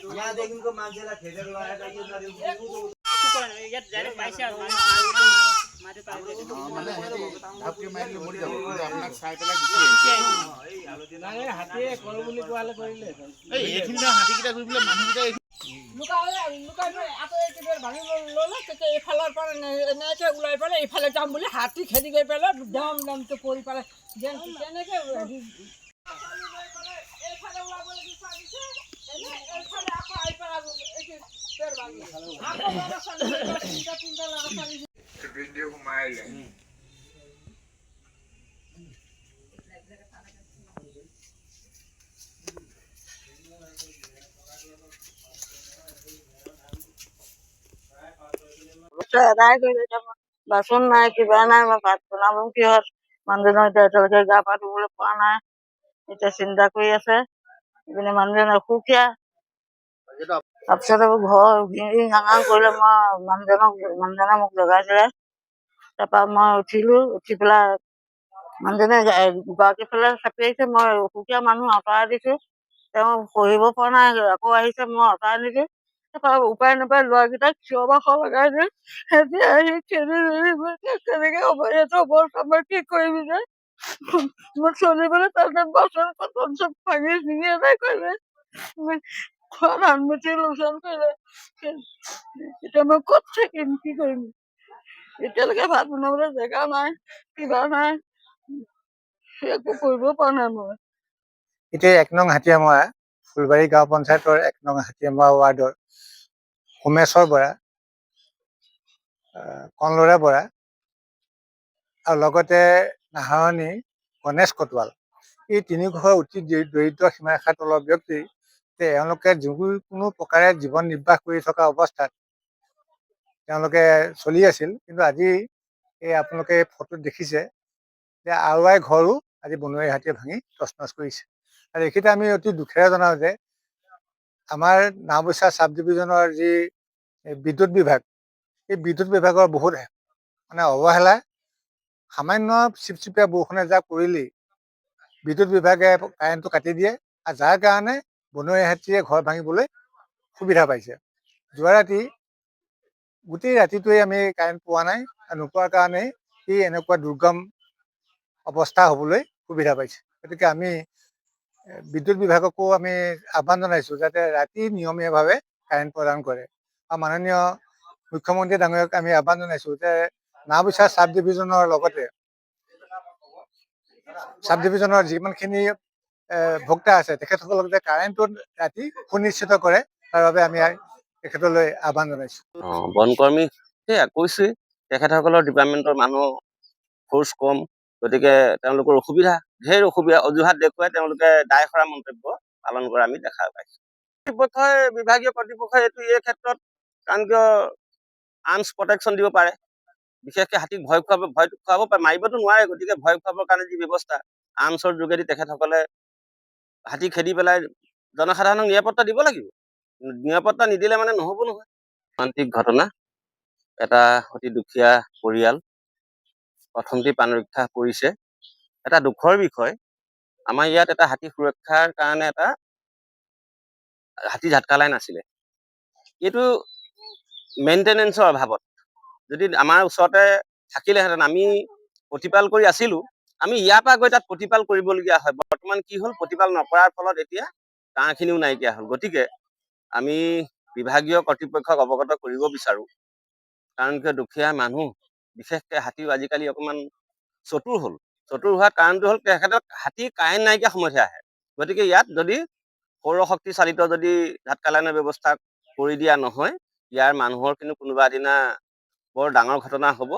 यहाँ देखिनको मान्छेलाई खेदेर लगाएर यो এইফালৰ পৰা এনেকে ওলাই পেলাই এইফালে যাম বুলি হাতী খেদি গৈ পেলাই দম দমটো পৰি পেলাই যেন তেনেকে আদায় কৰি বাচন নাই কিবা নাই মই ভাত বনাব কিহত মানুহজনৰ এতিয়া এতিয়ালৈকে গা পা ধুবলৈ পোৱা নাই এতিয়া চিন্তা কৰি আছে ইপিনে মানুহজন অসুখীয়া তাৰপিছত ঘৰ গাঙাং কৰিলে মই মানুহজনে মোক জগাইছিলে তাৰপৰা মই উঠিলো উঠি পেলাই মানুহজনে গৰাকী ফালে চাপি আহিছে মই অসুখীয়া মানুহ আঁতৰাই দিছো তেওঁ পঢ়িব পৰা নাই আকৌ আহিছে মই আঁতৰাই নিদিছো উপায় নাপায় ল'ৰাকেইটাক চিঞৰ বাখৰ লগাইছে সিহঁতি আহি খেদি কেনেকে হ'ব এইটো অৱস্থা মই কি কৰিবি যে মই চলিবলৈ তাতে বাচন কটন চব ভাঙি চিঙি এটাই কৰিলে খোৱা ধানমুঠি লোকচান কৰিলে এতিয়া মই ক'ত থাকিম কি কৰিম এতিয়ালৈকে ভাত বনাবলৈ জেগা নাই কিবা নাই একো কৰিব পৰা নাই মই এতিয়া ১ নং হাতীয়ামৰা ফুলবাৰী গাঁও পঞ্চায়তৰ ১ নং হাতীয়ামৰা ৱাৰ্ডৰ সোমেশ্বৰ বৰা কনলৰা বৰা আৰু লগতে নাহাৰণি গণেশ কটৱাল এই তিনিঘৰ অতি দৰিদ্ৰ সীমাৰেখাৰ তলৰ ব্যক্তি তেওঁলোকে যিকোনো প্ৰকাৰে জীৱন নিৰ্বাহ কৰি থকা অৱস্থাত তেওঁলোকে চলি আছিল কিন্তু আজি এই আপোনালোকে ফটোত দেখিছে যে আওৱাই ঘৰো আজি বনৰীয়া হাতীয়ে ভাঙি তছনছ কৰিছে আৰু এইখিনিতে আমি অতি দুখেৰে জনাওঁ যে আমাৰ নাওবৈচা চাব ডিভিজনৰ যি বিদ্যুৎ বিভাগ এই বিদ্যুৎ বিভাগৰ বহুত মানে অৱহেলা সামান্য চিপচিপীয়া বৰষুণ এজাক পৰিলেই বিদ্যুৎ বিভাগে কাৰেণ্টটো কাটি দিয়ে আৰু যাৰ কাৰণে বনৰীয়া হাতীয়ে ঘৰ ভাঙিবলৈ সুবিধা পাইছে যোৱা ৰাতি গোটেই ৰাতিটোৱে আমি কাৰেণ্ট পোৱা নাই আৰু নোপোৱাৰ কাৰণেই এই এনেকুৱা দুৰ্গম অৱস্থা হ'বলৈ সুবিধা পাইছে গতিকে আমি বিদ্যুৎ বিভাগকো আমি আহ্বান জনাইছোঁ যাতে ৰাতি নিয়মীয়াভাৱে কাৰেণ্ট প্ৰদান কৰে আৰু মাননীয় মুখ্যমন্ত্ৰী ডাঙৰীয়াক আমি আহ্বান জনাইছোঁ যে নাওবৈচা চাব ডিভিজনৰ লগতে চাব ডিভিজনৰ যিমানখিনি ভোক্তা আছে তেখেতসকলক যে কাৰেণ্টটো ৰাতি সুনিশ্চিত কৰে তাৰ বাবে আমি তেখেতলৈ আহ্বান জনাইছোঁ বনকৰ্মী সেয়া কৈছোৱেই তেখেতসকলৰ ডিপাৰ্টমেণ্টৰ মানুহ ফ'ৰ্চ কম গতিকে তেওঁলোকৰ অসুবিধা ঢেৰ অসুবিধা অজুহাত দেখুৱাই তেওঁলোকে দায়সৰা মন্তব্য পালন কৰা আমি দেখা পাইছোঁ কৰ্তৃপক্ষই বিভাগীয় কৰ্তৃপক্ষই এই ক্ষেত্ৰত কাৰণ কিয় আৰ্মছ প্ৰটেকশ্যন দিব পাৰে বিশেষকৈ হাতীক ভয়টো খুৱাব পাৰে মাৰিবতো নোৱাৰে গতিকে ভয় খুৱাবৰ কাৰণে যি ব্যৱস্থা আৰ্মছৰ যোগেদি তেখেতসকলে হাতী খেদি পেলাই জনসাধাৰণক নিৰাপত্তা দিব লাগিব নিৰাপত্তা নিদিলে মানে নহ'ব নহয় মৰ্মান্তিক ঘটনা এটা অতি দুখীয়া পৰিয়াল প্ৰথমতে প্ৰাণ ৰক্ষা কৰিছে এটা দুখৰ বিষয় আমাৰ ইয়াত এটা হাতী সুৰক্ষাৰ কাৰণে এটা হাতী ঝাটকা নাছিলে এইটো মেইনটেনেন্সৰ অভাৱত যদি আমাৰ ওচৰতে থাকিলেহেঁতেন আমি প্ৰতিপাল কৰি আছিলোঁ আমি ইয়াৰ পৰা গৈ তাত প্ৰতিপাল কৰিবলগীয়া হয় বৰ্তমান কি হ'ল প্ৰতিপাল নকৰাৰ ফলত এতিয়া কাঁহখিনিও নাইকিয়া হ'ল গতিকে আমি বিভাগীয় কৰ্তৃপক্ষক অৱগত কৰিব বিচাৰোঁ কাৰণ কিয় দুখীয়া মানুহ বিশেষকৈ হাতীও আজিকালি অকণমান চতুৰ হ'ল চতুৰ হোৱাৰ কাৰণটো হ'ল তেখেতক হাতী কাৰেণ্ট নাইকিয়া সময়তহে আহে গতিকে ইয়াত যদি সৌৰশক্তি চালিত যদি ঝাটকা ব্যৱস্থা কৰি দিয়া নহয় ইয়াৰ মানুহৰ কিন্তু কোনোবা এদিনা বৰ ডাঙৰ ঘটনা হ'ব